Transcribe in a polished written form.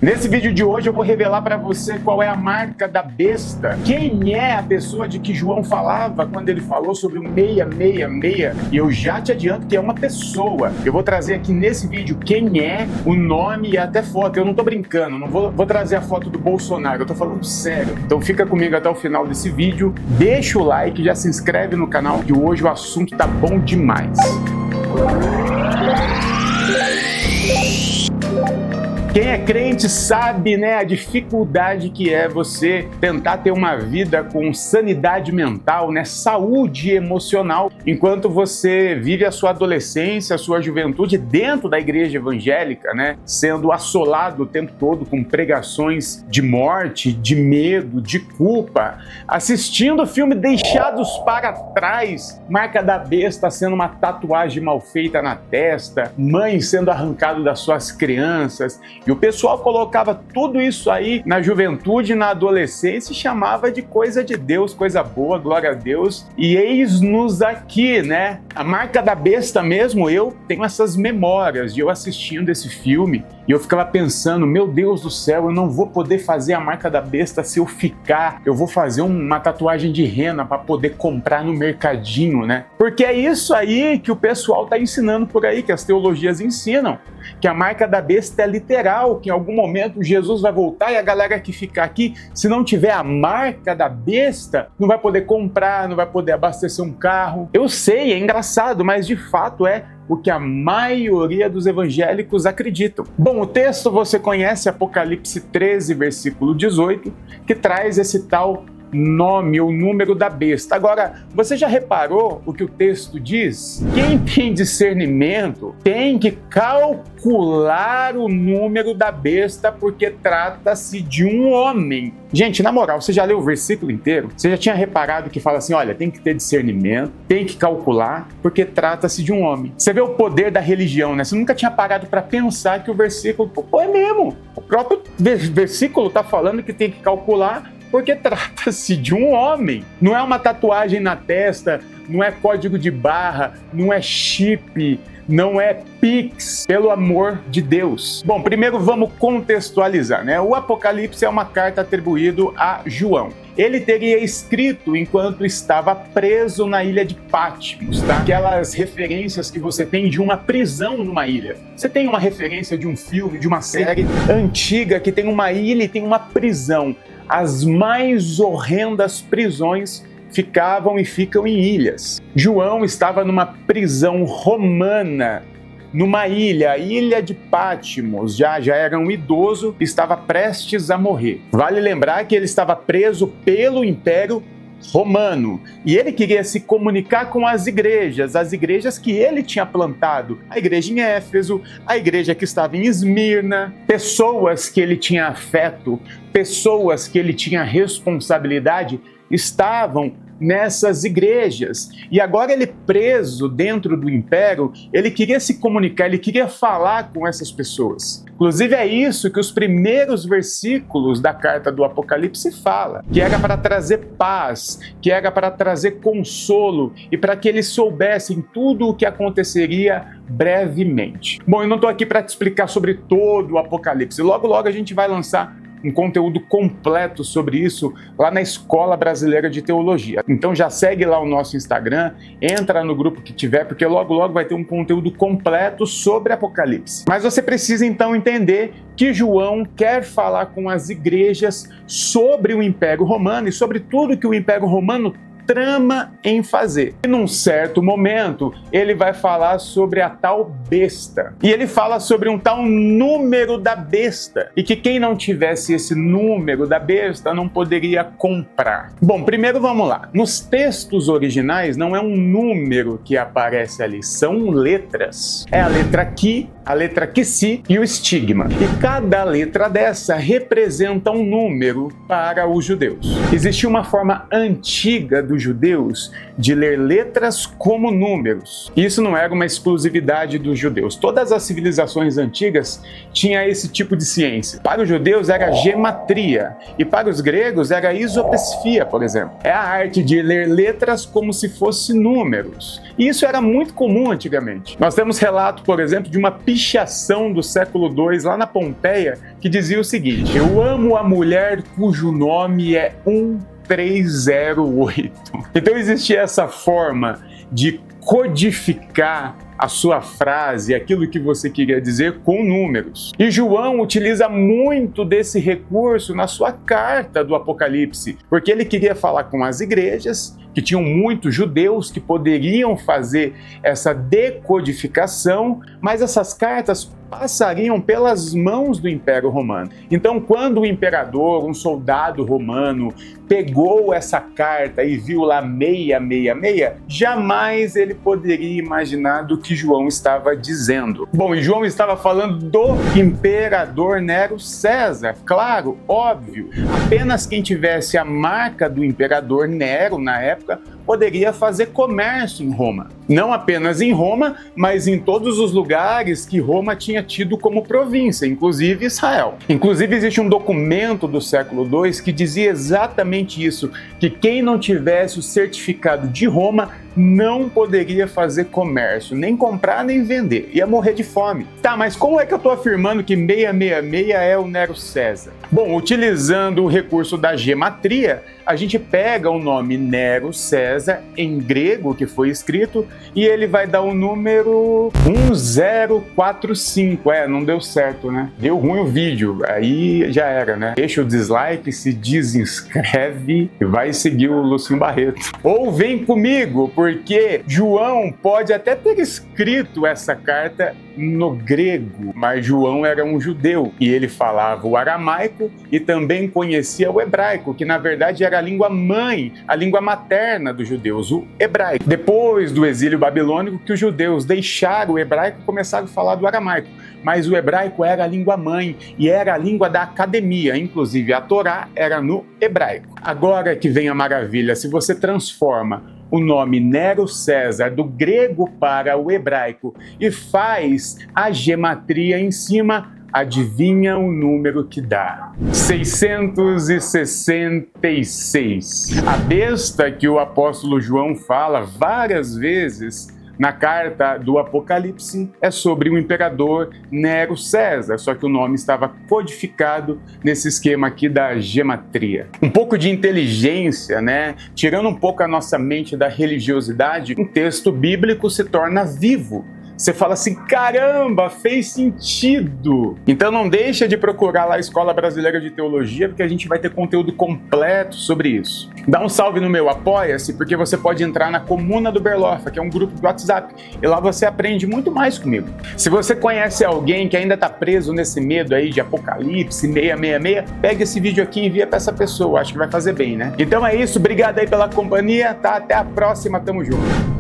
Nesse vídeo de hoje eu vou revelar para você qual é a marca da besta. Quem é a pessoa de que João falava quando ele falou sobre o 666? E eu já te adianto que é uma pessoa. Eu vou trazer aqui nesse vídeo quem é, o nome e até foto. Eu não tô brincando, não vou trazer a foto do Bolsonaro, eu tô falando sério. Então fica comigo até o final desse vídeo, deixa o like, já se inscreve no canal que hoje o assunto tá bom demais. Quem é crente sabe, né, a dificuldade que é você tentar ter uma vida com sanidade mental, né, saúde emocional, enquanto você vive a sua adolescência, a sua juventude dentro da igreja evangélica, né, sendo assolado o tempo todo com pregações de morte, de medo, de culpa, assistindo o filme Deixados para Trás, marca da besta sendo uma tatuagem mal feita na testa, mãe sendo arrancado das suas crianças. E o pessoal colocava tudo isso aí na juventude, na adolescência e chamava de coisa de Deus, coisa boa, glória a Deus. E eis-nos aqui, né? A marca da besta mesmo, eu tenho essas memórias de eu assistindo esse filme e eu ficava pensando, meu Deus do céu, eu não vou poder fazer a marca da besta se eu ficar. Eu vou fazer uma tatuagem de rena para poder comprar no mercadinho, né? Porque é isso aí que o pessoal tá ensinando por aí, que as teologias ensinam, que a marca da besta é literal, que em algum momento Jesus vai voltar e a galera que ficar aqui, se não tiver a marca da besta, não vai poder comprar, não vai poder abastecer um carro. Eu sei, é engraçado, mas de fato é o que a maioria dos evangélicos acreditam. Bom, o texto você conhece, Apocalipse 13, versículo 18, que traz esse tal nome ou número da besta. Agora, você já reparou o que o texto diz? Quem tem discernimento tem que calcular o número da besta, porque trata-se de um homem. Gente, na moral, você já leu o versículo inteiro? Você já tinha reparado que fala assim, olha, tem que ter discernimento, tem que calcular, porque trata-se de um homem. Você vê o poder da religião, né? Você nunca tinha parado para pensar que o versículo, pô, é mesmo. O próprio versículo tá falando que tem que calcular, porque trata-se de um homem. Não é uma tatuagem na testa, não é código de barra, não é chip, não é Pix, pelo amor de Deus. Bom, primeiro vamos contextualizar, né? O Apocalipse é uma carta atribuída a João. Ele teria escrito enquanto estava preso na ilha de Patmos, tá? Aquelas referências que você tem de uma prisão numa ilha. Você tem uma referência de um filme, de uma série antiga que tem uma ilha e tem uma prisão. As mais horrendas prisões ficavam e ficam em ilhas. João estava numa prisão romana, numa ilha, a ilha de Patmos, já era um idoso, estava prestes a morrer. Vale lembrar que ele estava preso pelo Império Romano, e ele queria se comunicar com as igrejas que ele tinha plantado, a igreja em Éfeso, a igreja que estava em Esmirna, pessoas que ele tinha afeto, pessoas que ele tinha responsabilidade, estavam nessas igrejas. E agora ele preso dentro do império, ele queria se comunicar, ele queria falar com essas pessoas. Inclusive é isso que os primeiros versículos da carta do Apocalipse fala, que era para trazer paz, que era para trazer consolo e para que eles soubessem tudo o que aconteceria brevemente. Bom, eu não estou aqui para te explicar sobre todo o Apocalipse. Logo a gente vai lançar um conteúdo completo sobre isso lá na Escola Brasileira de Teologia. Então já segue lá o nosso Instagram, entra no grupo que tiver, porque logo vai ter um conteúdo completo sobre Apocalipse. Mas você precisa então entender que João quer falar com as igrejas sobre o Império Romano e sobre tudo que o Império Romano trama em fazer. E num certo momento, ele vai falar sobre a tal besta. E ele fala sobre um tal número da besta. E que quem não tivesse esse número da besta não poderia comprar. Bom, primeiro vamos lá. Nos textos originais, não é um número que aparece ali, são letras. É a letra Ki, a letra Qi e o estigma. E cada letra dessa representa um número para os judeus. Existia uma forma antiga do dos judeus de ler letras como números. Isso não era uma exclusividade dos judeus. Todas as civilizações antigas tinham esse tipo de ciência. Para os judeus era gematria e para os gregos era isopesfia, por exemplo. É a arte de ler letras como se fossem números. E isso era muito comum antigamente. Nós temos relato, por exemplo, de uma pichação do século II lá na Pompeia que dizia o seguinte: eu amo a mulher cujo nome é 1308. Então existia essa forma de codificar a sua frase, aquilo que você queria dizer com números. E João utiliza muito desse recurso na sua carta do Apocalipse, porque ele queria falar com as igrejas, que tinham muitos judeus que poderiam fazer essa decodificação, mas essas cartas passariam pelas mãos do Império Romano. Então, quando o imperador, um soldado romano, pegou essa carta e viu lá 666, jamais ele poderia imaginar do que João estava dizendo. Bom, e João estava falando do imperador Nero César, claro, óbvio. Apenas quem tivesse a marca do imperador Nero na época poderia fazer comércio em Roma. Não apenas em Roma, mas em todos os lugares que Roma tinha tido como província, inclusive Israel. Inclusive existe um documento do século II que dizia exatamente isso, que quem não tivesse o certificado de Roma não poderia fazer comércio, nem comprar nem vender, ia morrer de fome. Tá, mas como é que eu estou afirmando que 666 é o Nero César? Bom, utilizando o recurso da gematria, a gente pega o nome Nero César em grego que foi escrito e ele vai dar o número 1045. Não deu certo, né? Deu ruim o vídeo, aí já era, né? Deixa o dislike, se desinscreve e vai seguir o Lucinho Barreto. Ou vem comigo, porque João pode até ter escrito essa carta no grego, mas João era um judeu e ele falava o aramaico e também conhecia o hebraico, que na verdade era a língua mãe, a língua materna dos judeus, o hebraico. Depois do exílio babilônico, que os judeus deixaram o hebraico e começaram a falar do aramaico, mas o hebraico era a língua mãe e era a língua da academia, inclusive a Torá era no hebraico. Agora que vem a maravilha, se você transforma o nome Nero César do grego para o hebraico e faz a gematria em cima, adivinha o número que dá? 666. A besta que o apóstolo João fala várias vezes na carta do Apocalipse é sobre o imperador Nero César, só que o nome estava codificado nesse esquema aqui da gematria. Um pouco de inteligência, né? Tirando um pouco a nossa mente da religiosidade, um texto bíblico se torna vivo. Você fala assim, caramba, fez sentido. Então não deixa de procurar lá a Escola Brasileira de Teologia, porque a gente vai ter conteúdo completo sobre isso. Dá um salve no meu Apoia-se, porque você pode entrar na Comuna do Berlofa, que é um grupo do WhatsApp, e lá você aprende muito mais comigo. Se você conhece alguém que ainda está preso nesse medo aí de Apocalipse 666, pega esse vídeo aqui e envia para essa pessoa, acho que vai fazer bem, né? Então é isso, obrigado aí pela companhia, tá? Até a próxima, tamo junto.